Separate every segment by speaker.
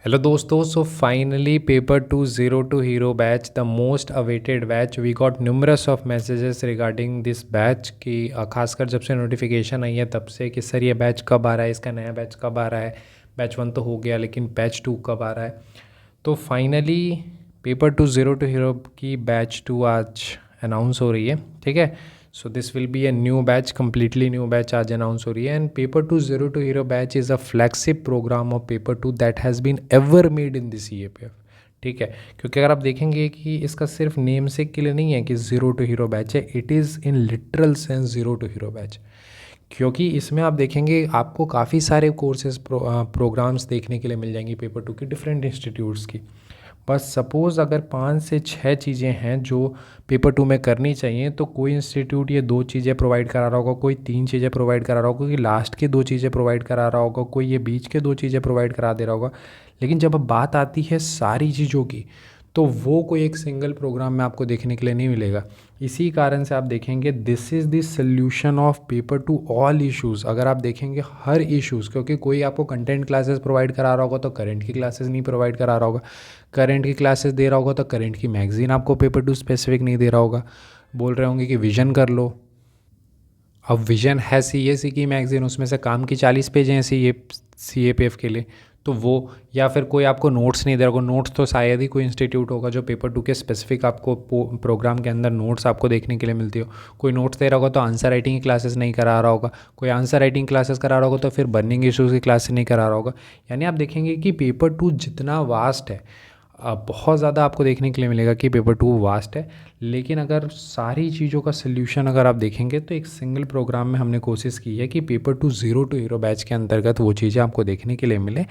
Speaker 1: Hello दोस्तों, so finally paper 202 hero batch, the most awaited batch. We got numerous of messages regarding this batch कि खासकर जब से notification आई है तब से कि सर ये बैच कब आ रहा है, इसका नया बैच कब आ रहा है। बैच 1 तो हो गया, लेकिन बैच 2 कब आ रहा है। तो फाइनली पेपर 202 हीरो की बैच 2 आज अनाउंस हो रही है। ठीक है, so this will be a new batch, completely new batch आज अनाउंस हो रही है। And paper 202 hero batch is a flagship program of paper 2 that has been ever made in the CAPF। ठीक है, क्योंकि अगर आप देखेंगे कि इसका सिर्फ नेम से के लिए नहीं है कि 02 हीरो बैच है, it is in literal sense 02 hero batch. क्योंकि इसमें आप देखेंगे आपको काफ़ी सारे कोर्सेज प्रोग्राम्स देखने के लिए मिल जाएंगी पेपर 2 की, डिफरेंट इंस्टीट्यूट्स की। बस सपोज़ अगर 5 से 6 चीज़ें हैं जो पेपर 2 में करनी चाहिए, तो कोई इंस्टीट्यूट ये 2 चीज़ें प्रोवाइड करा रहा होगा, कोई 3 चीज़ें प्रोवाइड करा रहा होगा, कोई लास्ट के 2 चीज़ें प्रोवाइड करा रहा होगा, कोई ये बीच के 2 चीज़ें प्रोवाइड करा दे रहा होगा। लेकिन जब अब बात आती है सारी चीज़ों की, तो वो कोई एक सिंगल प्रोग्राम में आपको देखने के लिए नहीं मिलेगा। इसी कारण से आप देखेंगे this is the solution of paper two all issues. अगर आप देखेंगे हर इश्यूज़, क्योंकि कोई आपको कंटेंट क्लासेस प्रोवाइड करा रहा होगा तो करंट की क्लासेस नहीं प्रोवाइड करा रहा होगा, करंट की क्लासेस दे रहा होगा तो करंट की मैगज़ीन आपको पेपर 2 स्पेसिफिक नहीं दे रहा होगा। बोल रहे होंगे कि विजन कर लो, अब विजन है CAC की मैगज़ीन, उसमें से काम की 40 पेज हैं CAPF के लिए, तो वो, या फिर कोई आपको नोट्स नहीं दे रहा होगा। नोट्स तो शायद ही कोई इंस्टीट्यूट होगा जो पेपर 2 के स्पेसिफिक आपको प्रोग्राम के अंदर नोट्स आपको देखने के लिए मिलती हो। कोई नोट्स दे रहा होगा तो आंसर राइटिंग की क्लासेस नहीं करा रहा होगा, कोई आंसर राइटिंग क्लासेस करा रहा होगा तो फिर बर्निंग इशूज़ की क्लासेस नहीं करा रहा होगा। यानी आप देखेंगे कि पेपर 2 जितना वास्ट है, बहुत ज़्यादा आपको देखने के लिए मिलेगा कि पेपर 2 वास्ट है। लेकिन अगर सारी चीज़ों का सल्यूशन अगर आप देखेंगे तो एक सिंगल प्रोग्राम में हमने कोशिश की है कि पेपर 202 हीरो बैच के अंतर्गत वो चीज़ें आपको देखने के लिए मिले,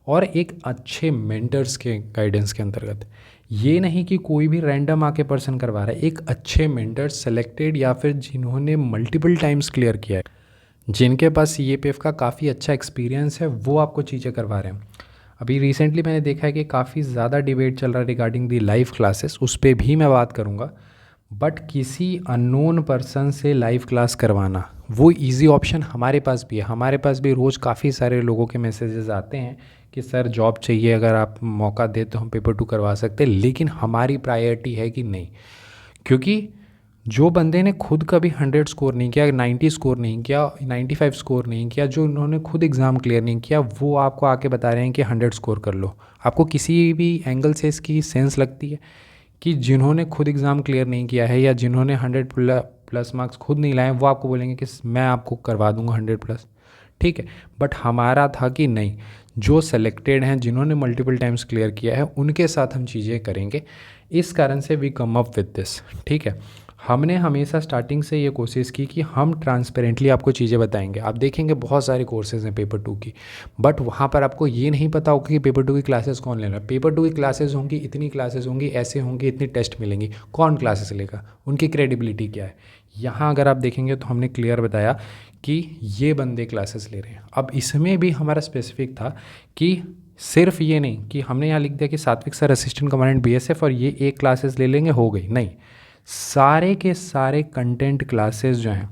Speaker 1: और एक अच्छे मेंटर्स के गाइडेंस के अंतर्गत। ये नहीं कि कोई भी रैंडम आके पर्सन करवा रहा है, एक अच्छे मेंटर्स सेलेक्टेड या फिर जिन्होंने मल्टीपल टाइम्स क्लियर किया है, जिनके पास CAPF का काफ़ी अच्छा एक्सपीरियंस है, वो आपको चीज़ें करवा रहे हैं। अभी रिसेंटली मैंने देखा है कि काफ़ी ज़्यादा डिबेट चल रहा है रिगार्डिंग दी लाइव क्लासेस, उस पर भी मैं बात करूँगा। बट किसी अननोन पर्सन से लाइव क्लास करवाना वो इजी ऑप्शन हमारे पास भी है। हमारे पास भी रोज़ काफ़ी सारे लोगों के मैसेजेस आते हैं कि सर जॉब चाहिए, अगर आप मौका दे तो हम पेपर 2 करवा सकते हैं। लेकिन हमारी प्रायोरिटी है कि नहीं, क्योंकि जो बंदे ने खुद कभी 100 स्कोर नहीं किया, 90 स्कोर नहीं किया, 95 स्कोर नहीं किया, जो उन्होंने खुद एग्ज़ाम क्लियर नहीं किया, वो आपको आके बता रहे हैं कि 100 स्कोर कर लो। आपको किसी भी एंगल से इसकी सेंस लगती है कि जिन्होंने खुद एग्ज़ाम क्लियर नहीं किया है या जिन्होंने 100 प्लस मार्क्स खुद नहीं लाए, वो आपको बोलेंगे कि मैं आपको करवा दूंगा 100 प्लस। ठीक है, बट हमारा था कि नहीं, जो सेलेक्टेड हैं, जिन्होंने मल्टीपल टाइम्स क्लियर किया है, उनके साथ हम चीज़ें करेंगे। इस कारण से we come up with this. ठीक है, हमने हमेशा स्टार्टिंग से ये कोशिश की कि हम ट्रांसपेरेंटली आपको चीज़ें बताएंगे। आप देखेंगे बहुत सारे कोर्सेज हैं पेपर 2 की, बट वहाँ पर आपको ये नहीं पता होगा कि पेपर 2 की क्लासेस कौन ले रहा है। पेपर 2 की क्लासेस होंगी, इतनी क्लासेस होंगी, ऐसे होंगी, इतनी टेस्ट मिलेंगी, कौन क्लासेस लेगा, उनकी क्रेडिबिलिटी क्या है। यहाँ अगर आप देखेंगे तो हमने क्लियर बताया कि ये बंदे क्लासेस ले रहे हैं। अब इसमें भी हमारा स्पेसिफिक था कि सिर्फ ये नहीं कि हमने यहाँ लिख दिया कि सात्विक सर असिस्टेंट कमांडेंट BSF और ये एक क्लासेस ले लेंगे, हो गई, नहीं। सारे के सारे कंटेंट क्लासेस जो हैं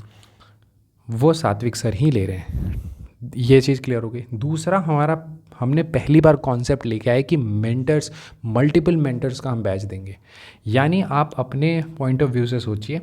Speaker 1: वो सात्विक सर ही ले रहे हैं। ये चीज़ क्लियर हो गई। दूसरा, हमने पहली बार कॉन्सेप्ट लेके आए कि मेंटर्स, मल्टीपल मेंटर्स का हम बैच देंगे। यानी आप अपने पॉइंट ऑफ व्यू से सोचिए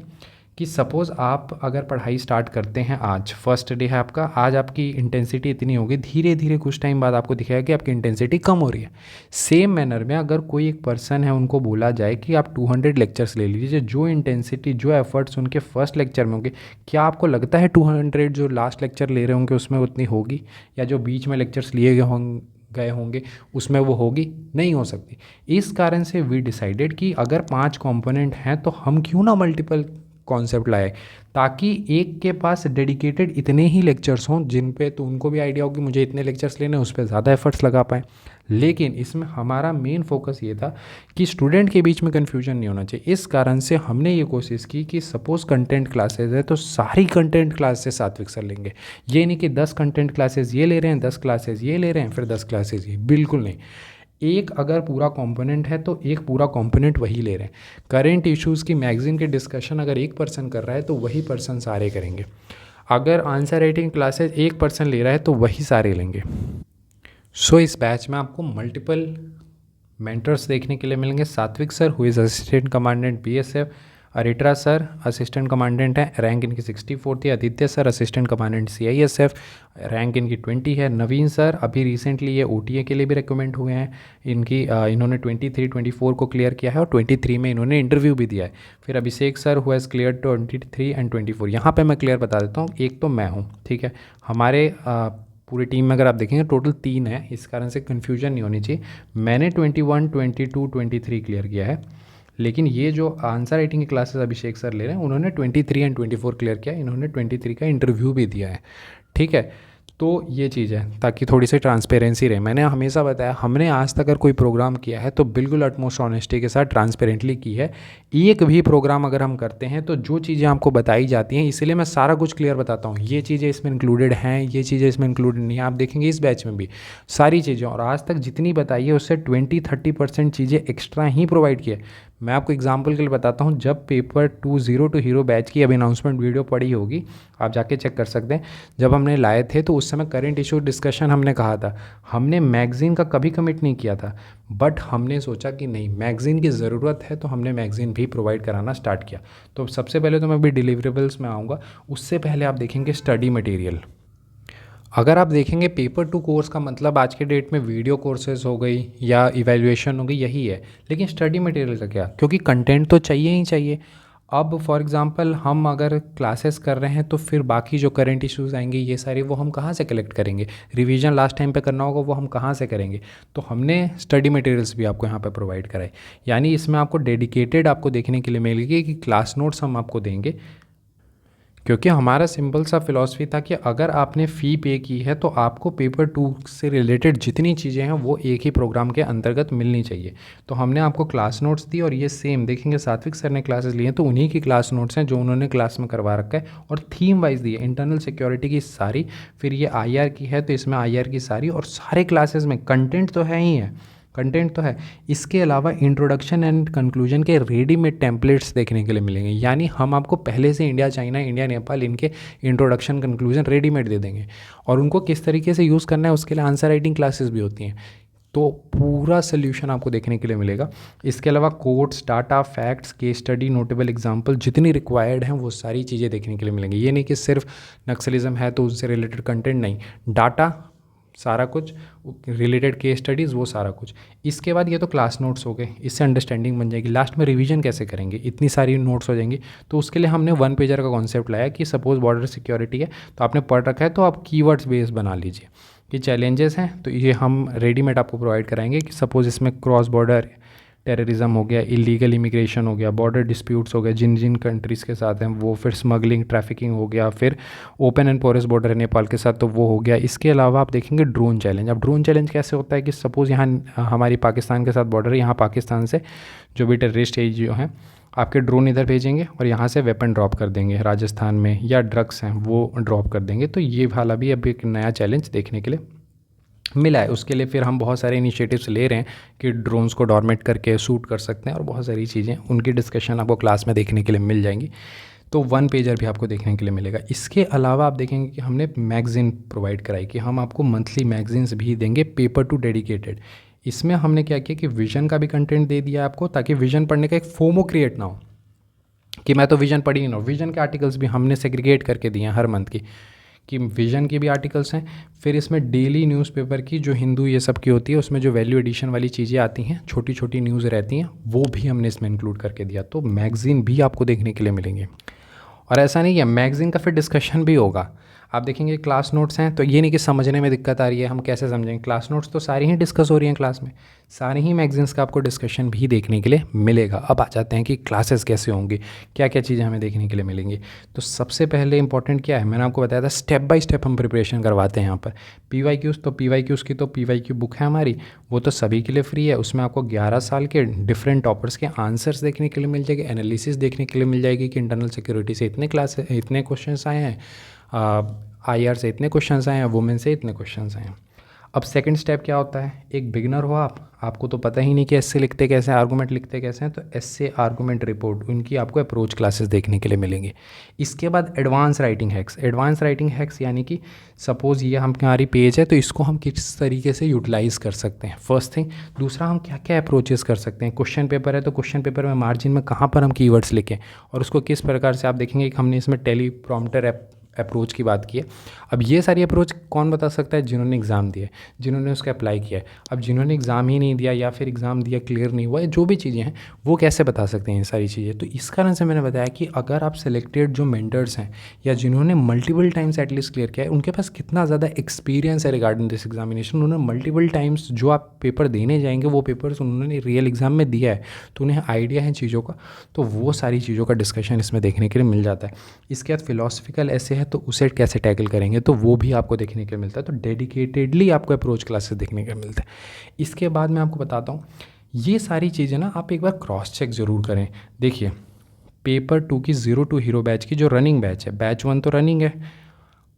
Speaker 1: कि सपोज़ आप अगर पढ़ाई स्टार्ट करते हैं, आज फर्स्ट डे है आपका, आज आपकी इंटेंसिटी इतनी होगी, धीरे धीरे कुछ टाइम बाद आपको दिखेगा कि आपकी इंटेंसिटी कम हो रही है। सेम मैनर में अगर कोई एक पर्सन है, उनको बोला जाए कि आप 200 लेक्चर्स ले लीजिए, जो इंटेंसिटी, जो एफर्ट्स उनके फर्स्ट लेक्चर में होंगे, क्या आपको लगता है 200 जो लास्ट लेक्चर ले रहे होंगे उसमें उतनी होगी, या जो बीच में लेक्चर्स लिए गए होंगे उसमें वो होगी? नहीं हो सकती। इस कारण से वी डिसाइडेड कि अगर 5 कंपोनेंट हैं तो हम क्यों ना मल्टीपल कॉन्सेप्ट लाए, ताकि एक के पास डेडिकेटेड इतने ही लेक्चर्स हों जिन पे तो उनको भी आइडिया हो कि मुझे इतने लेक्चर्स लेने, उस पर ज़्यादा एफर्ट्स लगा पाएँ। लेकिन इसमें हमारा मेन फोकस ये था कि स्टूडेंट के बीच में कन्फ्यूजन नहीं होना चाहिए। इस कारण से हमने ये कोशिश की कि सपोज़ कंटेंट क्लासेज है तो सारी कंटेंट क्लासेस सात्विक सर लेंगे। ये नहीं कि 10 कंटेंट क्लासेज ये ले रहे हैं, 10 क्लासेज ये ले रहे हैं, फिर 10 क्लासेज ये, बिल्कुल नहीं। एक अगर पूरा कंपोनेंट है तो एक पूरा कंपोनेंट वही ले रहे हैं। करेंट इश्यूज़ की मैगज़ीन के डिस्कशन अगर एक पर्सन कर रहा है तो वही पर्सन सारे करेंगे। अगर आंसर राइटिंग क्लासेज एक पर्सन ले रहा है तो वही सारे लेंगे। सो इस बैच में आपको मल्टीपल मेंटर्स देखने के लिए मिलेंगे। Satvik sir who is assistant commandant BSF, Aritra sir assistant commandant है, रैंक इनकी 64 थी। Aditya sir assistant commandant CISF, rank इनकी 20 है। नवीन सर अभी रिसेंटली ये ओटीए के लिए भी रिकमेंड हुए हैं, इन्होंने 23-24 को क्लियर किया है और 23 में इन्होंने इंटरव्यू भी दिया है। फिर Abhishek sir who has clear 23 and 24। यहाँ पर मैं क्लियर बता देता हूँ, एक तो मैं हूँ, ठीक है। हमारे पूरी टीम में अगर आप देखेंगे टोटल 3 है, इस कारण से कन्फ्यूजन नहीं होनी चाहिए। मैंने 21, 22, 23 क्लियर किया है, लेकिन ये जो आंसर राइटिंग की क्लासेस अभिषेक सर ले रहे हैं उन्होंने 23 एंड 24 क्लियर किया, इन्होंने 23 का इंटरव्यू भी दिया है, ठीक है। तो ये चीज़ है ताकि थोड़ी सी ट्रांसपेरेंसी रहे। मैंने हमेशा बताया हमने आज तक अगर कोई प्रोग्राम किया है तो बिल्कुल अटमोस्ट ऑनेस्टी के साथ ट्रांसपेरेंटली की है। एक भी प्रोग्राम अगर हम करते हैं तो जो चीज़ें आपको बताई जाती हैं, इसलिए मैं सारा कुछ क्लियर बताता हूँ, ये चीज़ें इसमें इंक्लूडेड हैं, ये चीज़ें इसमें इंक्लूडेड नहीं है। आप देखेंगे इस बैच में भी सारी चीज़ें, और आज तक जितनी बताई है उससे 20-30% चीज़ें एक्स्ट्रा ही प्रोवाइड की है। मैं आपको एग्जांपल के लिए बताता हूँ, जब पेपर 202 हीरो बैच की अभी अनाउंसमेंट वीडियो पड़ी होगी, आप जाके चेक कर सकते हैं, जब हमने लाए थे तो उस समय करंट इशू डिस्कशन हमने कहा था। हमने मैगज़ीन का कभी कमिट नहीं किया था, बट हमने सोचा कि नहीं मैगज़ीन की ज़रूरत है तो हमने मैगज़ीन भी प्रोवाइड कराना स्टार्ट किया। तो सबसे पहले तो मैं अभी डिलीवरेबल्स में आऊँगा, उससे पहले आप देखेंगे स्टडी मटेरियल। अगर आप देखेंगे पेपर 2 कोर्स का मतलब आज के डेट में वीडियो कोर्सेज हो गई या इवैल्यूएशन हो गई, यही है। लेकिन स्टडी मटेरियल का क्या, क्योंकि कंटेंट तो चाहिए ही चाहिए। अब फॉर एग्जांपल हम अगर क्लासेस कर रहे हैं तो फिर बाकी जो करंट इश्यूज़ आएंगे ये सारे, वो हम कहाँ से कलेक्ट करेंगे? रिवीजन लास्ट टाइम पे करना होगा, वो हम कहाँ से करेंगे? तो हमने स्टडी मटेरियल्स भी आपको यहाँ पे प्रोवाइड कराए, यानी इसमें आपको डेडिकेटेड आपको देखने के लिए मिलेगी कि क्लास नोट्स हम आपको देंगे, क्योंकि हमारा सिंपल सा फिलॉसफी था कि अगर आपने फ़ी पे की है तो आपको पेपर 2 से रिलेटेड जितनी चीज़ें हैं वो एक ही प्रोग्राम के अंतर्गत मिलनी चाहिए। तो हमने आपको क्लास नोट्स दी, और ये सेम देखेंगे सात्विक सर ने क्लासेस लिए हैं तो उन्हीं की क्लास नोट्स हैं जो उन्होंने क्लास में करवा रखा है, और थीम वाइज दी है। इंटरनल सिक्योरिटी की सारी, फिर ये आईआर की है तो इसमें आईआर की सारी, और सारे क्लासेस में कंटेंट तो है ही है, कंटेंट तो है। इसके अलावा इंट्रोडक्शन एंड कंक्लूजन के रेडीमेड टेम्पलेट्स देखने के लिए मिलेंगे, यानी हम आपको पहले से इंडिया चाइना, इंडिया नेपाल, इनके इंट्रोडक्शन कंक्लूजन रेडीमेड दे देंगे, और उनको किस तरीके से यूज़ करना है उसके लिए आंसर राइटिंग क्लासेस भी होती हैं। तो पूरा सोल्यूशन आपको देखने के लिए मिलेगा। इसके अलावा codes, data, facts, case study, notable example जितनी रिक्वायर्ड हैं वो सारी चीज़ें देखने के लिए मिलेंगी। ये नहीं कि सिर्फ नक्सलिज्म है तो उससे रिलेटेड कंटेंट नहीं, डाटा सारा कुछ, रिलेटेड केस स्टडीज़, वो सारा कुछ। इसके बाद ये तो क्लास नोट्स हो गए, इससे अंडरस्टैंडिंग बन जाएगी। लास्ट में रिवीजन कैसे करेंगे, इतनी सारी नोट्स हो जाएंगी, तो उसके लिए हमने 1 पेजर का कॉन्सेप्ट लाया कि सपोज़ बॉर्डर सिक्योरिटी है तो आपने पढ़ रखा है तो आप कीवर्ड्स बेस बना लीजिए कि चैलेंजेस हैं, तो ये हम रेडीमेड आपको प्रोवाइड कराएंगे कि सपोज़ इसमें क्रॉस बॉर्डर टेररिज्म हो गया, इलीगल इमिग्रेशन हो गया, बॉर्डर डिस्प्यूट्स हो गया जिन जिन कंट्रीज़ के साथ हैं वो, फिर स्मगलिंग, ट्रैफिकिंग हो गया, फिर ओपन एंड पोरस बॉर्डर है नेपाल के साथ तो वो हो गया। इसके अलावा आप देखेंगे ड्रोन चैलेंज। अब ड्रोन चैलेंज कैसे होता है कि सपोज़ यहाँ हमारी पाकिस्तान के साथ बॉर्डर है, यहाँ पाकिस्तान से जो भी टेररिस्ट जो हैं आपके ड्रोन इधर भेजेंगे और यहाँ से वेपन ड्रॉप कर देंगे राजस्थान में, या ड्रग्स हैं वो ड्रॉप कर देंगे। तो ये वाला भी अब एक नया चैलेंज देखने के लिए मिला है। उसके लिए फिर हम बहुत सारे इनिशिएटिव्स ले रहे हैं कि ड्रोन्स को डॉर्मेट करके शूट कर सकते हैं, और बहुत सारी चीज़ें, उनकी डिस्कशन आपको क्लास में देखने के लिए मिल जाएंगी। तो 1 पेजर भी आपको देखने के लिए मिलेगा। इसके अलावा आप देखेंगे कि हमने मैगज़ीन प्रोवाइड कराई कि हम आपको मंथली मैगज़ीन्स भी देंगे पेपर 2 डेडिकेटेड। इसमें हमने क्या किया कि विजन का भी कंटेंट दे दिया आपको, ताकि विजन पढ़ने का एक फोमो क्रिएट ना हो कि मैं तो विजन पढ़ी ही ना हो। विजन के आर्टिकल्स भी हमने सेग्रीगेट करके दिए हैं हर मंथ की, कि विजन के भी आर्टिकल्स हैं। फिर इसमें डेली न्यूज़पेपर की जो हिंदू ये सब की होती है उसमें जो वैल्यू एडिशन वाली चीज़ें आती हैं, छोटी छोटी न्यूज़ रहती हैं, वो भी हमने इसमें इंक्लूड करके दिया। तो मैगज़ीन भी आपको देखने के लिए मिलेंगे। और ऐसा नहीं है, मैगज़ीन का फिर डिस्कशन भी होगा। आप देखेंगे क्लास नोट्स हैं तो ये नहीं कि समझने में दिक्कत आ रही है, हम कैसे समझेंगे। क्लास नोट्स तो सारी ही डिस्कस हो रही हैं क्लास में, सारी ही मैगज़ीन्स का आपको डिस्कशन भी देखने के लिए मिलेगा। अब आ जाते हैं कि क्लासेस कैसे होंगी, क्या क्या चीज़ें हमें देखने के लिए मिलेंगी। तो सबसे पहले इंपॉर्टेंट क्या है, मैंने आपको बताया था स्टेप बाय स्टेप हम प्रिपरेशन करवाते हैं यहाँ पर। PYQs, तो PYQs की तो PYQ बुक है हमारी, वो तो सभी के लिए फ्री है। उसमें आपको 11 साल के डिफरेंट टॉपर्स के आंसर्स देखने के लिए मिल जाएगी, एनालिसिस देखने के लिए मिल जाएगी कि इंटरनल सिक्योरिटी से इतने क्वेश्चन आए हैं, IR से इतने क्वेश्चंस आए हैं, वुमेन से इतने क्वेश्चंस आए हैं।
Speaker 2: अब सेकंड स्टेप क्या होता है, एक बिगिनर हो आपको तो पता ही नहीं कि एसए लिखते कैसे हैं, आर्गूमेंट लिखते कैसे हैं, तो एसए आर्गूमेंट रिपोर्ट उनकी आपको अप्रोच क्लासेस देखने के लिए मिलेंगी। इसके बाद advance writing hacks, advance writing hacks यानी कि सपोज़ ये हमारी पेज है तो इसको हम किस तरीके से यूटिलाइज़ कर सकते हैं, फर्स्ट थिंग। दूसरा, हम क्या क्या अप्रोचेस कर सकते हैं, क्वेश्चन पेपर है तो क्वेश्चन पेपर में मार्जिन में कहाँ पर हम कीवर्ड्स लिखें और उसको किस प्रकार से, आप देखेंगे कि हमने इसमें टेली प्रॉम्प्टर अप्रोच की बात की है। अब ये सारी अप्रोच कौन बता सकता है, जिन्होंने एग्ज़ाम दिया है, जिन्होंने उसका अप्लाई किया है। अब जिन्होंने एग्ज़ाम ही नहीं दिया या फिर एग्ज़ाम दिया क्लियर नहीं हुआ, जो भी चीज़ें हैं वो कैसे बता सकते हैं ये सारी चीज़ें। तो इस कारण से मैंने बताया कि अगर आप सिलेक्टेड जो मेंटर्स हैं या जिन्होंने मल्टीपल टाइम्स एटलीस्ट क्लियर किया है, उनके पास कितना ज़्यादा एक्सपीरियंस है रिगार्डिंग दिस एग्जामिनेशन, उन्होंने मल्टीपल टाइम्स जो आप पेपर देने जाएंगे वो पेपर्स उन्होंने रियल एग्ज़ाम में दिया है, तो उन्हें आइडिया है चीज़ों का, तो वो सारी चीज़ों का डिस्कशन इसमें देखने के लिए मिल जाता है। इसके बाद फिलोसफिकल ऐसे है तो उसे कैसे टैकल करेंगे, तो वो भी आपको देखने के लिए मिलता है। तो डेडिकेटेडली आपको अप्रोच क्लासेस देखने के लिए मिलता है। इसके बाद मैं आपको बताता हूँ, ये सारी चीज़ें ना आप एक बार क्रॉस चेक ज़रूर करें। देखिए, पेपर 2 की 0 to हीरो बैच की जो रनिंग बैच है, बैच 1 तो रनिंग है,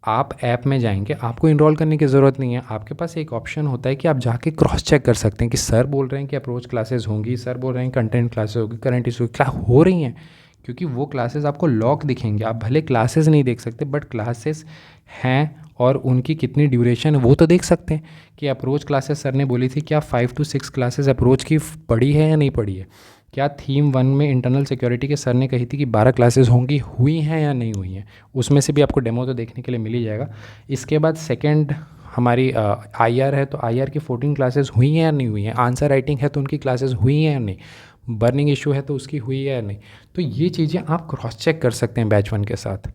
Speaker 2: आप ऐप में जाएंगे, आपको इनरोल करने की ज़रूरत नहीं है। आपके पास एक ऑप्शन होता है कि आप जाके क्रॉस चेक कर सकते हैं कि सर बोल रहे हैं कि अप्रोच क्लासेस होंगी, सर बोल रहे हैं कंटेंट क्लासेस होगी, करंट इशू क्लास हो रही हैं, क्योंकि वो क्लासेस आपको लॉक दिखेंगे। आप भले क्लासेस नहीं देख सकते बट क्लासेस हैं और उनकी कितनी ड्यूरेशन है वो तो देख सकते हैं कि अप्रोच क्लासेस सर ने बोली थी, क्या 5 to 6 क्लासेस अप्रोच की पढ़ी है या नहीं पढ़ी है, क्या थीम 1 में इंटरनल सिक्योरिटी के सर ने कही थी कि 12 क्लासेस होंगी, हुई हैं या नहीं हुई हैं, उसमें से भी आपको डेमो तो देखने के लिए मिल ही जाएगा। इसके बाद सेकेंड हमारी आईआर है, तो आईआर की 14 क्लासेस हुई हैं या नहीं हुई हैं, आंसर राइटिंग है तो उनकी क्लासेस हुई हैं या नहीं, बर्निंग इशू है तो उसकी हुई है या नहीं। तो ये चीज़ें आप क्रॉस चेक कर सकते हैं बैच 1 के साथ,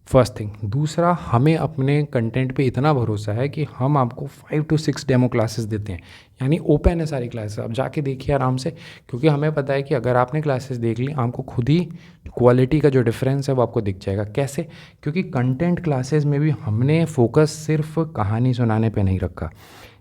Speaker 2: फर्स्ट थिंग। दूसरा, हमें अपने कंटेंट पे इतना भरोसा है कि हम आपको 5 to 6 डेमो क्लासेस देते हैं, यानी ओपन है सारी क्लासेस, आप जाके देखिए आराम से, क्योंकि हमें पता है कि अगर आपने क्लासेस देख ली आपको खुद ही क्वालिटी का जो डिफरेंस है वो आपको दिख जाएगा। कैसे, क्योंकि कंटेंट क्लासेस में भी हमने फोकस सिर्फ कहानी सुनाने पे नहीं रखा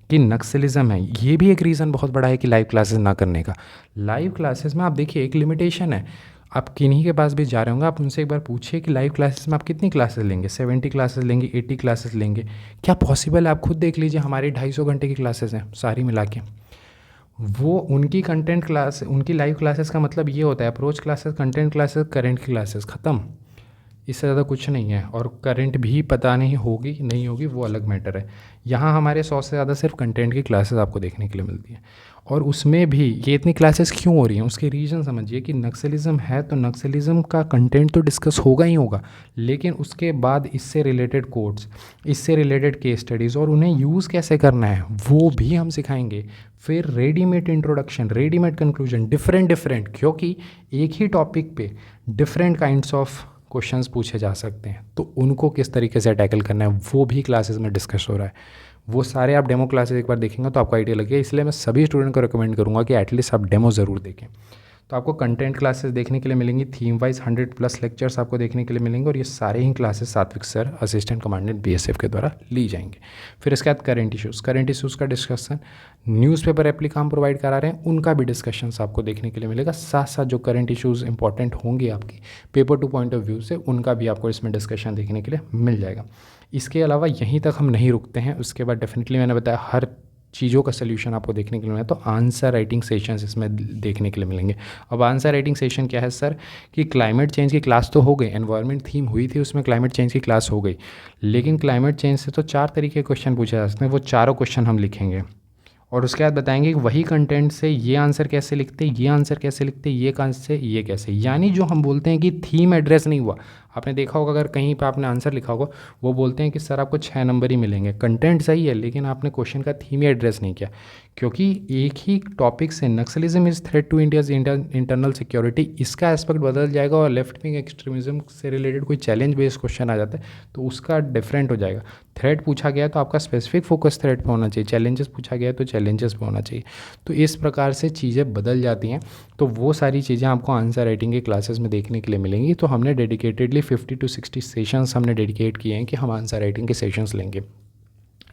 Speaker 2: कि नक्सलिज्म है, ये भी एक रीज़न बहुत बड़ा है कि लाइव क्लासेस ना करने का। लाइव क्लासेस में आप देखिए एक लिमिटेशन है, आप किन्हीं के पास भी जा रहे होंगे, आप उनसे एक बार पूछिए कि लाइव क्लासेस में आप कितनी क्लासेस लेंगे, 70 क्लासेस लेंगे, 80 क्लासेस लेंगे, क्या पॉसिबल है। आप खुद देख लीजिए, हमारी 250 घंटे की क्लासेस हैं सारी मिला के, वो उनकी कंटेंट क्लास, उनकी लाइव क्लासेस का मतलब ये होता है approach classes, content classes, current की क्लासेस, ख़त्म, इससे ज़्यादा कुछ नहीं है। और करंट भी पता नहीं होगी नहीं होगी वो अलग मैटर है। यहाँ हमारे 100 से ज़्यादा सिर्फ कंटेंट की क्लासेस आपको देखने के लिए मिलती है, और उसमें भी ये इतनी क्लासेस क्यों हो रही हैं उसके रीज़न समझिए कि नक्सलिज़म है तो नक्सलिज़म का कंटेंट तो डिस्कस होगा ही होगा, लेकिन उसके बाद इससे रिलेटेड कोड्स, इससे रिलेटेड केस स्टडीज़ और उन्हें यूज़ कैसे करना है वो भी हम सिखाएंगे। फिर readymade introduction, readymade conclusion, different, क्योंकि एक ही टॉपिक पे डिफरेंट काइंड्स ऑफ क्वेश्चंस पूछे जा सकते हैं, तो उनको किस तरीके से टैकल करना है वो भी क्लासेस में डिस्कस हो रहा है। वो सारे आप डेमो क्लासेस एक बार देखेंगे तो आपको आइडिया लगेगा, इसलिए मैं सभी स्टूडेंट को रिकमेंड करूँगा कि एटलीस्ट आप डेमो ज़रूर देखें। तो आपको कंटेंट क्लासेस देखने के लिए मिलेंगी, थीम वाइज 100+ लेक्चर्स आपको देखने के लिए मिलेंगे, और ये सारे ही क्लासेस सात्विक सर असिस्टेंट कमांडेंट बीएसएफ के द्वारा ली जाएंगे। फिर इसके बाद करंट इशूज़ का डिस्कशन, न्यूज़पेपर एप्लीका हम प्रोवाइड करा रहे हैं उनका भी डिस्कशंस आपको देखने के लिए मिलेगा, साथ साथ जो करंट इशूज़ इंपॉर्टेंट होंगे आपकी पेपर 2 पॉइंट ऑफ व्यू से, उनका भी आपको इसमें डिस्कशन देखने के लिए मिल जाएगा। इसके अलावा यहीं तक हम नहीं रुकते हैं, उसके बाद डेफिनेटली मैंने बताया हर चीज़ों का सलूशन आपको देखने के लिए मिलेगा, तो आंसर राइटिंग सेशंस इसमें देखने के लिए मिलेंगे। अब आंसर राइटिंग सेशन क्या है सर, कि क्लाइमेट चेंज की क्लास तो हो गई, एनवायरनमेंट थीम हुई थी उसमें क्लाइमेट चेंज की क्लास हो गई, लेकिन क्लाइमेट चेंज से तो 4 तरीके के क्वेश्चन पूछे जा सकते हैं, वो चारों क्वेश्चन हम लिखेंगे और उसके बाद बताएंगे कि वही कंटेंट से ये आंसर कैसे लिखते, ये आंसर कैसे लिखते, ये कहाँ से ये कैसे। यानी जो हम बोलते हैं कि थीम एड्रेस नहीं हुआ, आपने देखा होगा अगर कहीं पे आपने आंसर लिखा होगा वो बोलते हैं कि सर आपको 6 नंबर ही मिलेंगे, कंटेंट सही है लेकिन आपने क्वेश्चन का थीम ही एड्रेस नहीं किया, क्योंकि एक ही टॉपिक से naxalism is threat to India's internal security, इसका एस्पेक्ट बदल जाएगा और लेफ्ट विंग एक्सट्रीमिज्म से रिलेटेड कोई चैलेंज बेस्ड क्वेश्चन आ जाता है तो उसका डिफरेंट हो जाएगा। थ्रेट पूछा गया तो आपका स्पेसिफिक फोकस थ्रेट पे होना चाहिए, चैलेंजेस पूछा गया तो चैलेंजेस पे होना चाहिए, तो इस प्रकार से चीज़ें बदल जाती हैं। तो वो सारी चीज़ें आपको आंसर राइटिंग के क्लासेस में देखने के लिए मिलेंगी। तो हमने डेडिकेटेडली 50 to 60 सेशंस हमने डेडिकेट किए हैं कि हम आंसर राइटिंग के सेशंस लेंगे।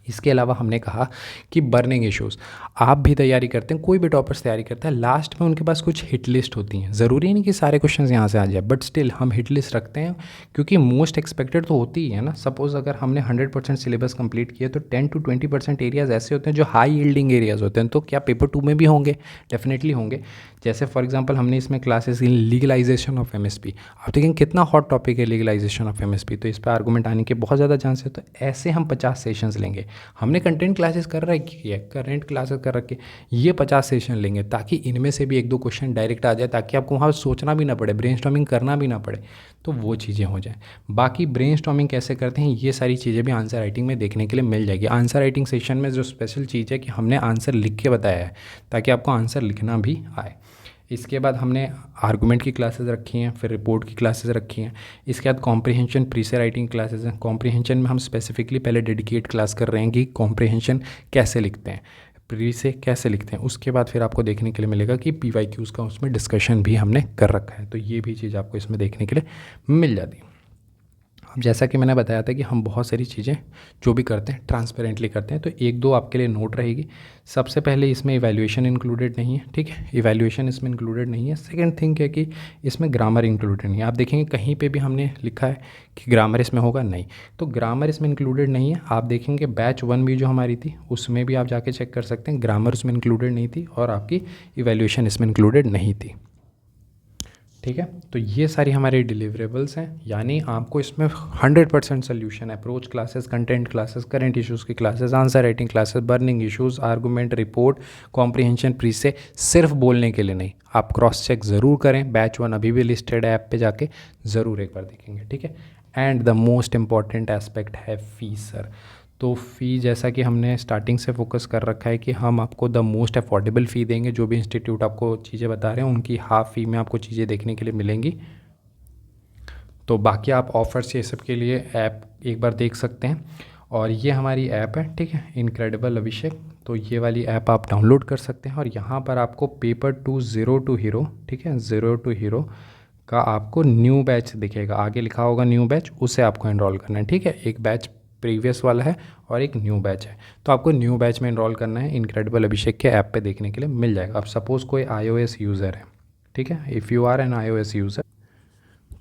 Speaker 2: इसके अलावा हमने कहा कि बर्निंग इश्यूज़ आप भी तैयारी करते हैं, कोई भी टॉपर्स तैयारी करता है, लास्ट में उनके पास कुछ हिट लिस्ट होती हैं। ज़रूरी नहीं कि सारे क्वेश्चंस यहाँ से आ जाए, बट स्टिल हम हिट लिस्ट रखते हैं क्योंकि मोस्ट एक्सपेक्टेड तो होती ही है ना। सपोज़ अगर हमने 100% सिलेबस कंप्लीट किया तो 10 to 20% एरियाज़ ऐसे होते हैं जो हाई यील्डिंग एरियाज़ होते हैं, तो क्या पेपर 2 में भी होंगे? डेफिनेटली होंगे। जैसे फॉर एग्जांपल हमने इसमें classes in legalisation of MSP, आप देखेंगे कितना हॉट टॉपिक है लीगलाइजेशन ऑफ एमएसपी, तो इस पर आर्गूमेंट आने के बहुत ज़्यादा चांस है। तो ऐसे हम 50 सेशंस लेंगे। हमने कंटेंट क्लासेस कर रखी है, करंट क्लासेस कर रखे, ये 50 सेशन लेंगे ताकि इनमें से भी 1-2 क्वेश्चन डायरेक्ट आ जाए, ताकि आपको वहाँ सोचना भी ना पड़े, ब्रेनस्टॉर्मिंग करना भी ना पड़े, तो वो चीज़ें हो जाएँ। बाकी ब्रेनस्टॉर्मिंग कैसे करते हैं ये सारी चीज़ें भी आंसर राइटिंग में देखने के लिए मिल जाएगी। आंसर राइटिंग सेशन में जो स्पेशल चीज़ है कि हमने आंसर लिख के बताया है ताकि आपको आंसर लिखना भी आए। इसके बाद हमने आर्गूमेंट की क्लासेस रखी हैं, फिर रिपोर्ट की क्लासेस रखी हैं। इसके बाद कॉम्प्रिहेंशन प्री से राइटिंग क्लासेस हैं। कॉम्प्रिहेंशन में हम स्पेसिफिकली पहले डेडिकेट क्लास कर रहे हैं कि कॉम्प्रिहेंशन कैसे लिखते हैं, प्री से कैसे लिखते हैं। उसके बाद फिर आपको देखने के लिए मिलेगा कि PYQs का उसमें डिस्कशन भी हमने कर रखा है, तो ये भी चीज़ आपको इसमें देखने के लिए मिल जाती है। अब जैसा कि मैंने बताया था कि हम बहुत सारी चीज़ें जो भी करते हैं ट्रांसपेरेंटली करते हैं, तो 1-2 आपके लिए नोट रहेगी। सबसे पहले इसमें इवैल्यूएशन इंक्लूडेड नहीं है, ठीक है, इवैल्यूएशन इसमें इंक्लूडेड नहीं है। सेकंड थिंग है कि इसमें ग्रामर इंक्लूडेड नहीं है। आप देखेंगे कहीं पे भी हमने लिखा है कि ग्रामर इसमें होगा, नहीं, तो ग्रामर इसमें इंक्लूडेड नहीं है। आप देखेंगे बैच 1 भी जो हमारी थी उसमें भी आप जाके चेक कर सकते हैं, ग्रामर उसमें इंक्लूडेड नहीं थी और आपकी इवैल्यूएशन इसमें इंक्लूडेड नहीं थी, ठीक है। तो ये सारी हमारी डिलीवरेबल्स हैं, यानी आपको इसमें 100% solution, approach classes, content classes, current issues की classes, answer writing classes, burning issues, argument, report, comprehension pre से, सिर्फ बोलने के लिए नहीं। आप क्रॉस चेक ज़रूर करें, बैच 1 अभी भी लिस्टेड है, ऐप पे जाके ज़रूर एक बार देखेंगे, ठीक है। And the most important aspect है फीस सर। तो फ़ी जैसा कि हमने स्टार्टिंग से फोकस कर रखा है कि हम आपको द मोस्ट अफोर्डेबल फ़ी देंगे। जो भी इंस्टीट्यूट आपको चीज़ें बता रहे हैं उनकी हाफ फ़ी में आपको चीज़ें देखने के लिए मिलेंगी। तो बाकी आप ऑफ़र्स ये सब के लिए ऐप एक बार देख सकते हैं, और ये हमारी ऐप है, ठीक है, इनक्रेडिबल अभिषेक। तो ये वाली ऐप आप डाउनलोड कर सकते हैं और यहाँ पर आपको पेपर 2 ज़ीरो टू हीरो, ठीक है, ज़ीरो टू हीरो का आपको न्यू बैच दिखेगा, आगे लिखा होगा न्यू बैच, उसे आपको एनरोल करना है, ठीक है। एक बैच प्रीवियस वाला है और एक न्यू बैच है, तो आपको न्यू बैच में एनरोल करना है। इनक्रेडिबल अभिषेक के ऐप पे देखने के लिए मिल जाएगा। अब सपोज़ कोई iOS यूज़र है, ठीक है, if you are an iOS user,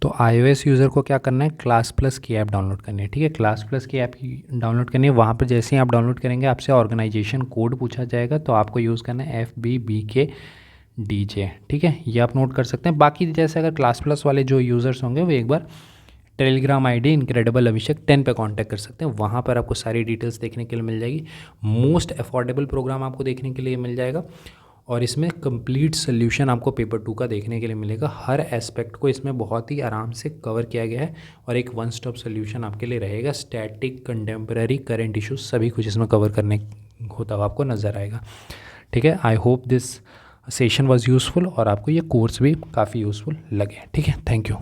Speaker 2: तो iOS यूज़र को क्या करना है, क्लास प्लस की ऐप डाउनलोड करनी है, ठीक है। क्लास प्लस की ऐप डाउनलोड करनी है। वहाँ पर जैसे ही आप डाउनलोड करेंगे आपसे ऑर्गेनाइजेशन कोड पूछा जाएगा, तो आपको यूज़ करना है FBBKDJ, ठीक है, ये आप नोट कर सकते हैं। बाकी जैसे अगर क्लास प्लस वाले जो यूज़र्स होंगे वो एक बार टेलीग्राम आईडी इनक्रेडिबल अभिषेक 10 पे कांटेक्ट कर सकते हैं, वहाँ पर आपको सारी डिटेल्स देखने के लिए मिल जाएगी। मोस्ट अफोर्डेबल प्रोग्राम आपको देखने के लिए मिल जाएगा और इसमें कंप्लीट सोल्यूशन आपको पेपर 2 का देखने के लिए मिलेगा। हर एस्पेक्ट को इसमें बहुत ही आराम से कवर किया गया है और एक वन स्टॉप सोल्यूशन आपके लिए रहेगा। स्टैटिक, कंटेम्प्रेरी, करंट इशूज़ सभी कुछ इसमें कवर करने होता हुआ आपको नज़र आएगा, ठीक है। I hope this session was useful और आपको ये कोर्स भी काफ़ी यूज़फुल लगे, ठीक है। Thank you.